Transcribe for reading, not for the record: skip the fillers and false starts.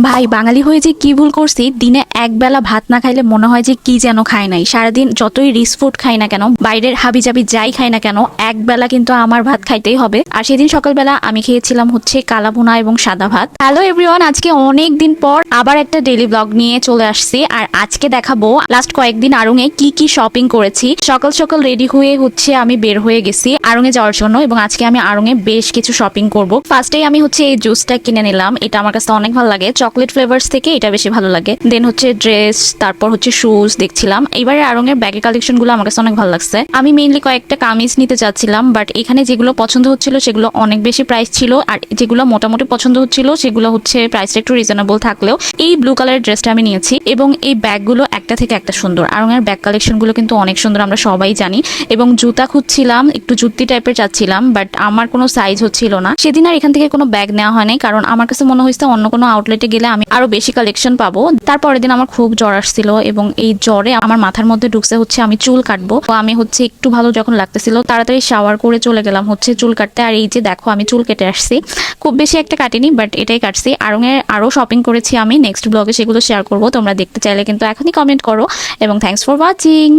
ভাই বাঙালি হয়ে যে কি ভুল করছি, দিনে এক বেলা ভাত না খাইলে মনে হয় যে কি যেন খাই নাই। সারাদিন যতই রিচ ফুড খাই না কেন, বাইরের হাবিজাবি যাই খাই না কেন, এক বেলা কিন্তু আমার ভাত খাইতেই হবে। আর সেদিন সকালবেলা আমি খেয়েছিলাম হচ্ছে কালা ভুনা এবং সাদা ভাত। হ্যালো এভরিওয়ান, আজকে অনেক দিন পর আবার একটা ডেইলি ব্লগ নিয়ে চলে আসছি। আর আজকে দেখাবো লাস্ট কয়েকদিন আড়ং-এ কি কি শপিং করেছি। সকাল সকাল রেডি হয়ে হচ্ছে আমি বের হয়ে গেছি আড়ং-এ যাওয়ার জন্য, এবং আজকে আমি আড়ং-এ বেশ কিছু শপিং করব। ফার্স্টেই আমি হচ্ছে এই জুসটা কিনে নিলাম, এটা আমার কাছে অনেক ভালো লাগে। চকলেট ফ্লেভার্স থেকে এটা বেশি ভালো লাগে। দেন হচ্ছে ড্রেস, তারপর হচ্ছে শুজ দেখছিলাম। এবারে আড়ং-এর ব্যাগের কালেকশন গুলো আমার কাছে অনেক ভালো লাগছে। আমি মেইনলি কয়েকটা কামিজ নিতে চাচ্ছিলাম, বাট এখানে যেগুলো পছন্দ হচ্ছিল সেগুলো অনেক বেশি প্রাইস ছিল, আর যেগুলো মোটামুটি পছন্দ হচ্ছিল সেগুলো হচ্ছে প্রাইসটা একটু রিজনেবল থাকলেও। এই ব্লু কালারের ড্রেসটা আমি নিয়েছি, এবং এই ব্যাগগুলো একটা থেকে একটা সুন্দর। আড়ং-এর ব্যাগ কালেকশন গুলো কিন্তু অনেক সুন্দর, আমরা সবাই জানি। এবং জুতা খুঁজছিলাম, একটু জুতি টাইপের চাচ্ছিলাম, বাট আমার কোনো সাইজ হচ্ছিল না। সেদিন আর এখান থেকে কোনো ব্যাগ নেওয়া হয় নাই, কারণ আমার কাছে মনে হয়েছে অন্য কোনো আউটলেটে গেলে আমি আরো বেশি কালেকশন পাবো। তারপরের দিন আমার খুব জ্বর আসছিল, এবং এই জ্বরে আমার মাথার মধ্যে ঢুকছে হচ্ছে আমি চুল কাটবো। তো আমি হচ্ছে একটু ভালো যখন লাগতেছিল তাড়াতাড়ি শাওয়ার করে চলে গেলাম হচ্ছে চুল কাটতে। আর এই যে দেখো আমি চুল কেটে আসছি, খুব বেশি একটা কাটিনি, বাট এটাই কাটছি। আড়ং-এর আরো শপিং করেছি আমি, নেক্সট ব্লগে সেগুলো শেয়ার করবো। তোমরা দেখতে চাইলে কিন্তু এখনই কমেন্ট করো, এবং থ্যাঙ্কস ফর ওয়াচিং।